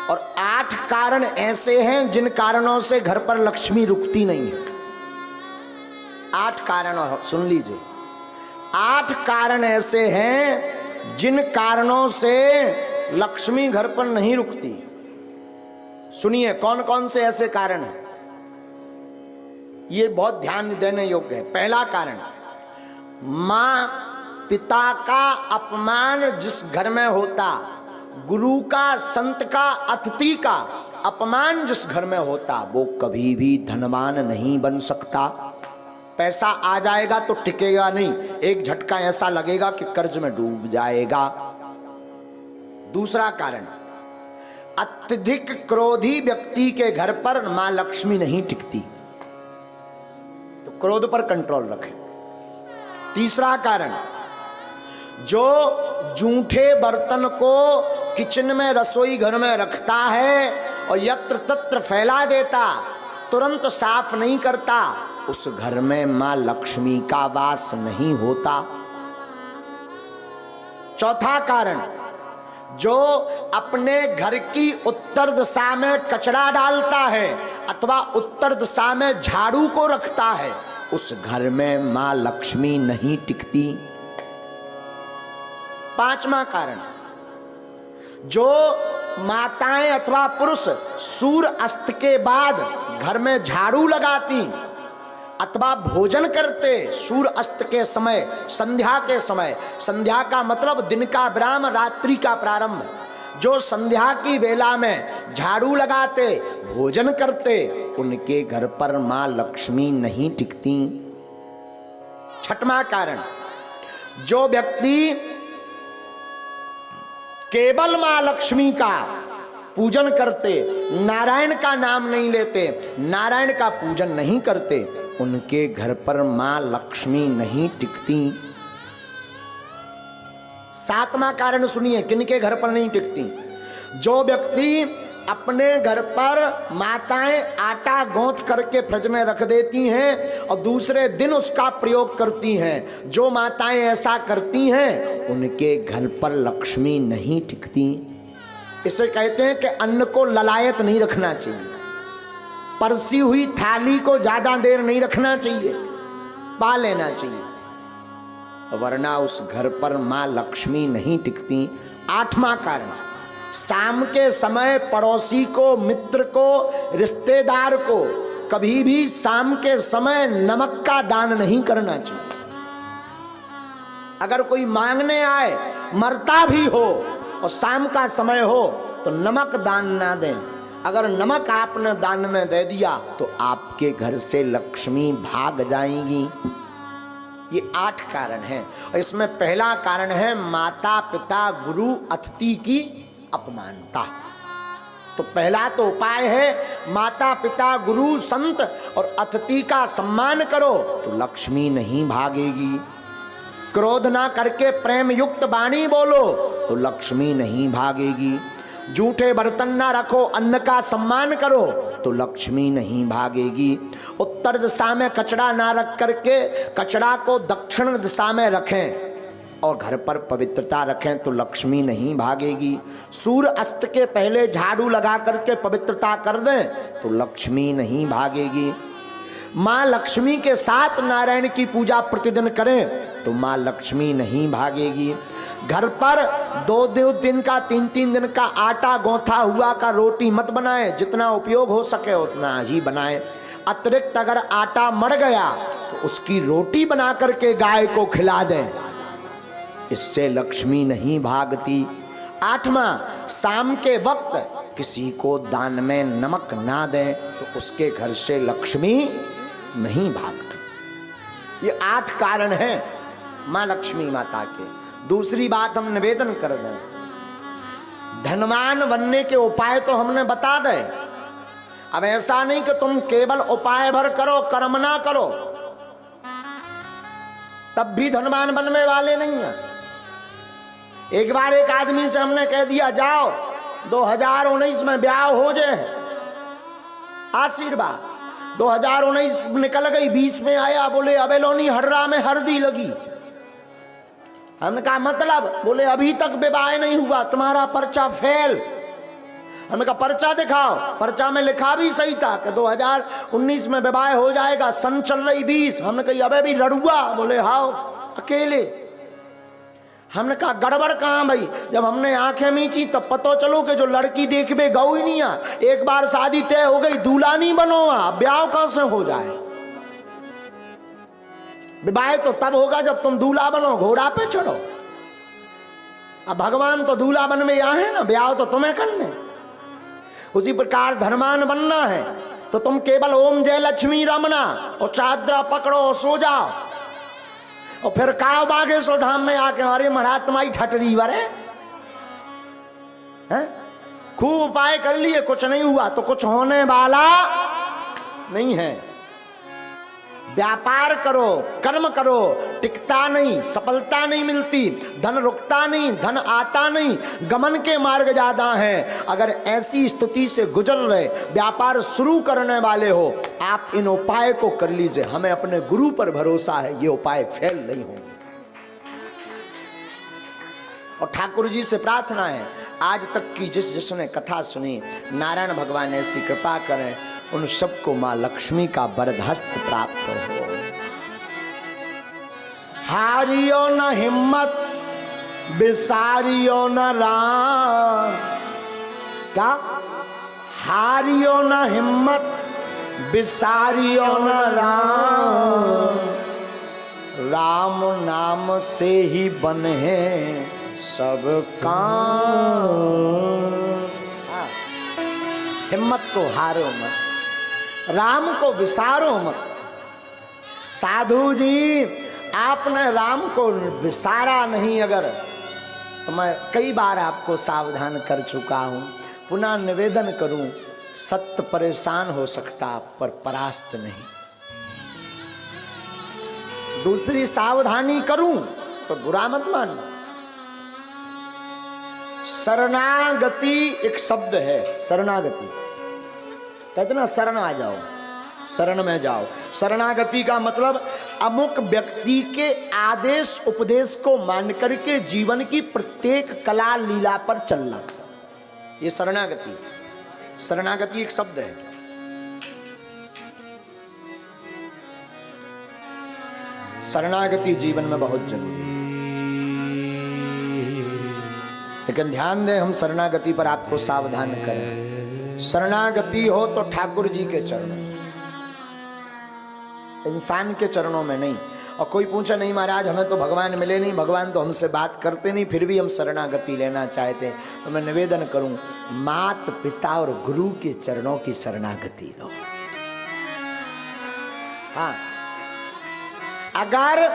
और 8 कारण ऐसे हैं जिन कारणों से घर पर लक्ष्मी रुकती नहीं है। 8 कारण, सुन लीजिए, 8 कारण ऐसे हैं जिन कारणों से लक्ष्मी घर पर नहीं रुकती। सुनिए कौन कौन से ऐसे कारण हैं, ये बहुत ध्यान देने योग्य है। पहला कारण, मां पिता का अपमान जिस घर में होता, गुरु का, संत का, अतिथि का अपमान जिस घर में होता, वो कभी भी धनवान नहीं बन सकता। पैसा आ जाएगा तो टिकेगा नहीं, एक झटका ऐसा लगेगा कि कर्ज में डूब जाएगा। दूसरा कारण, अत्यधिक क्रोधी व्यक्ति के घर पर मां लक्ष्मी नहीं टिकती, तो क्रोध पर कंट्रोल रखें। तीसरा कारण, जो जूठे बर्तन को किचन में, रसोई घर में रखता है और यत्र तत्र फैला देता, तुरंत साफ नहीं करता, उस घर में मां लक्ष्मी का वास नहीं होता। चौथा कारण, जो अपने घर की उत्तर दिशा में कचरा डालता है अथवा उत्तर दिशा में झाड़ू को रखता है, उस घर में मां लक्ष्मी नहीं टिकती। पांचवा कारण, जो माताएं अथवा पुरुष सूर्य अस्त के बाद घर में झाड़ू लगाती अथवा भोजन करते सूर्य अस्त के समय, संध्या के समय, संध्या का मतलब दिन का विराम, रात्रि का प्रारंभ, जो संध्या की वेला में झाड़ू लगाते, भोजन करते, उनके घर पर मां लक्ष्मी नहीं टिकती। छठवां कारण, जो व्यक्ति केवल मां लक्ष्मी का पूजन करते, नारायण का नाम नहीं लेते, नारायण का पूजन नहीं करते, उनके घर पर मां लक्ष्मी नहीं टिकती। सातवां कारण सुनिए, किनके घर पर नहीं टिकती, जो व्यक्ति अपने घर पर माताएं आटा गूंथ करके फ्रिज में रख देती हैं और दूसरे दिन उसका प्रयोग करती हैं, जो माताएं ऐसा करती हैं उनके घर पर लक्ष्मी नहीं टिकती। इसे कहते हैं कि अन्न को ललायत नहीं रखना चाहिए, परसी हुई थाली को ज्यादा देर नहीं रखना चाहिए, पा लेना चाहिए, वरना उस घर पर मां लक्ष्मी नहीं टिकती। आठवां कारण, शाम के समय पड़ोसी को, मित्र को, रिश्तेदार को कभी भी शाम के समय नमक का दान नहीं करना चाहिए। अगर कोई मांगने आए, मरता भी हो और शाम का समय हो, तो नमक दान ना दें। अगर नमक आपने दान में दे दिया तो आपके घर से लक्ष्मी भाग जाएंगी। ये 8 कारण हैं और इसमें पहला कारण है माता पिता गुरु अतिथि की अपमानता। तो पहला तो उपाय है माता पिता गुरु संत और अतिथि का सम्मान करो तो लक्ष्मी नहीं भागेगी। क्रोध ना करके प्रेम युक्त वाणी बोलो तो लक्ष्मी नहीं भागेगी। जूठे बर्तन ना रखो, अन्न का सम्मान करो तो लक्ष्मी नहीं भागेगी। उत्तर दिशा में कचरा ना रख करके कचरा को दक्षिण दिशा में रखें और घर पर पवित्रता रखें तो लक्ष्मी नहीं भागेगी। सूर्य अस्त के पहले झाड़ू लगा करके पवित्रता कर दें तो लक्ष्मी नहीं भागेगी। माँ लक्ष्मी के साथ नारायण की पूजा प्रतिदिन करें तो माँ लक्ष्मी नहीं भागेगी। घर पर 2-2 दिन का 3-3 दिन का आटा गौथा हुआ का रोटी मत बनाएं, जितना उपयोग हो सके उतना ही बनाएं। अतिरिक्त अगर आटा मर गया तो उसकी रोटी बना करके गाय को खिला दें, इससे लक्ष्मी नहीं भागती। 8वां, शाम के वक्त किसी को दान में नमक ना दें तो उसके घर से लक्ष्मी नहीं भागती। ये 8 कारण हैं माँ लक्ष्मी माता के। दूसरी बात हम निवेदन कर दें, धनवान बनने के उपाय तो हमने बता दे। अब ऐसा नहीं कि तुम केवल उपाय भर करो, कर्म ना करो, तब भी धनवान बनने वाले नहीं है। एक बार एक आदमी से हमने कह दिया जाओ 2019 में ब्याह हो जाए, आशीर्वाद। 2019 निकल गई, 20 में आया, बोले अबेलोनी हर्रा में हल्दी लगी। हमने कहा मतलब, बोले अभी तक विवाह नहीं हुआ, तुम्हारा पर्चा फेल। हमने कहा पर्चा दिखाओ। पर्चा में लिखा भी सही था कि 2019 में विवाह हो जाएगा, सन चल रही 20। हमने कहा अबे भी लड़ुआ, बोले हाओ अकेले। हमने कहा गड़बड़ कहाँ भाई? जब हमने आंखें मीची तब पता चलो कि जो लड़की देखबे गौ ही नहीं आ। एक बार शादी तय हो गई, दूल्हा नहीं बनो, ब्याह कहां से हो जाए? विवाह तो तब होगा जब तुम दूल्हा बनो, घोड़ा पे चढ़ो। अब भगवान तो दूल्हा बन में यहाँ है ना, ब्याह तो तुम्हें करने। उसी प्रकार धर्मान बनना है तो तुम केवल ओम जय लक्ष्मी रमना और चादरा पकड़ो और सो जाओ, और फिर काव बागेश्वर धाम में आके अरे महाराज तुम्हारी ठटरी वरे हैं, खूब उपाय कर लिए, कुछ नहीं हुआ तो कुछ होने वाला नहीं है। व्यापार करो, कर्म करो, टिकता नहीं, सफलता नहीं मिलती, धन रुकता नहीं, धन आता नहीं, गमन के मार्ग ज्यादा हैं। अगर ऐसी स्थिति से गुजर रहे, व्यापार शुरू करने वाले हो, आप इन उपाय को कर लीजिए। हमें अपने गुरु पर भरोसा है, ये उपाय फेल नहीं होंगे। और ठाकुर जी से प्रार्थना है, आज तक की जिसने कथा सुनी, नारायण भगवान ऐसी कृपा करें उन सबको मां लक्ष्मी का वरदहस्त प्राप्त हो। हारियो न हिम्मत, बिसारियो न राम। क्या? हारियो न हिम्मत, बिसारियो न राम। राम नाम से ही बने सब काम। हिम्मत को हारो मत, राम को विसारो मत। साधु जी आपने राम को विसारा नहीं अगर, तो मैं कई बार आपको सावधान कर चुका हूं, पुनः निवेदन करूं, सत्य परेशान हो सकता पर परास्त नहीं। दूसरी सावधानी करूं तो बुरा मत मानना। शरणागति एक शब्द है, शरणागति कहते ना, शरण आ जाओ, शरण में जाओ। शरणागति का मतलब अमुक व्यक्ति के आदेश उपदेश को मान करके जीवन की प्रत्येक कला लीला पर चलना, ये शरणागति। शरणागति एक शब्द है। शरणागति जीवन में बहुत जरूरी है। लेकिन ध्यान दें, हम शरणागति पर आपको सावधान करें। शरणागति हो तो ठाकुर जी के चरणों, इंसान के चरणों में नहीं। और कोई पूछे नहीं महाराज हमें तो भगवान मिले नहीं, भगवान तो हमसे बात करते नहीं, फिर भी हम शरणागति लेना चाहते, तो मैं निवेदन करूं, मात पिता और गुरु के चरणों की शरणागति लो। हाँ, अगर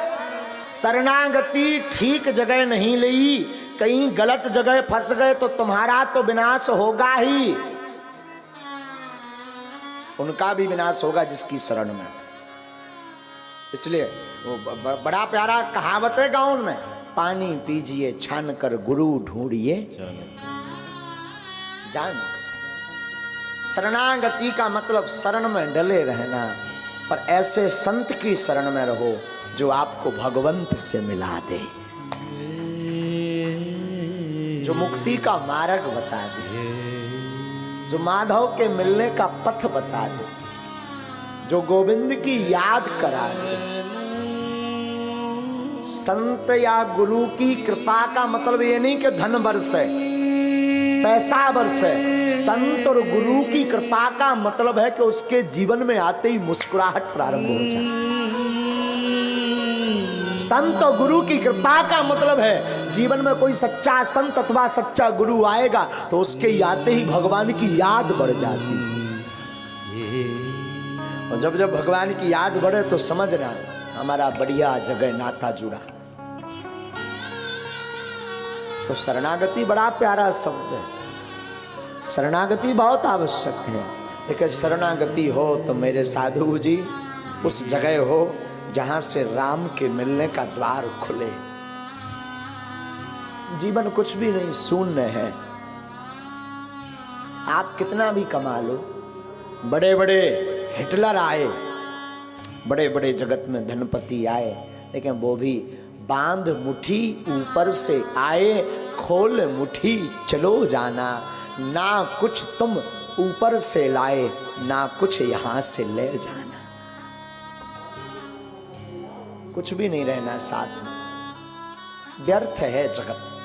शरणागति ठीक जगह नहीं ली, कहीं गलत जगह फंस गए तो तुम्हारा तो विनाश होगा ही, उनका भी विनाश होगा जिसकी शरण में। इसलिए वो बड़ा प्यारा कहावत है गाँव में, पानी पीजिए छान कर गुरु ढूंढिए जान। शरणागति का मतलब शरण में डले रहना, पर ऐसे संत की शरण में रहो जो आपको भगवंत से मिला दे, जो मुक्ति का मार्ग बता दे, जो माधव के मिलने का पथ बता दे, जो गोविंद की याद करा दे। संत या गुरु की कृपा का मतलब ये नहीं कि धन बरसे, पैसा बरसे। संत और गुरु की कृपा का मतलब है कि उसके जीवन में आते ही मुस्कुराहट प्रारंभ हो जाए। संत और गुरु की कृपा का मतलब है जीवन में कोई सच्चा संत अथवा सच्चा गुरु आएगा तो उसके आते ही भगवान की याद बढ़ जाती है। और जब जब भगवान की याद बढ़े तो समझना हमारा बढ़िया जगह नाता जुड़ा। तो शरणागति बड़ा प्यारा शब्द है, शरणागति बहुत आवश्यक है। लेकिन शरणागति हो तो मेरे साधु जी उस जगह हो जहां से राम के मिलने का द्वार खुले। जीवन कुछ भी नहीं, शून्य है। आप कितना भी कमा लो, बड़े बड़े हिटलर आए, बड़े बड़े जगत में धनपति आए, लेकिन वो भी बांध मुट्ठी ऊपर से आए, खोल मुट्ठी चलो जाना। ना कुछ तुम ऊपर से लाए, ना कुछ यहां से ले जाना। कुछ भी नहीं रहना साथ में, व्यर्थ है जगत।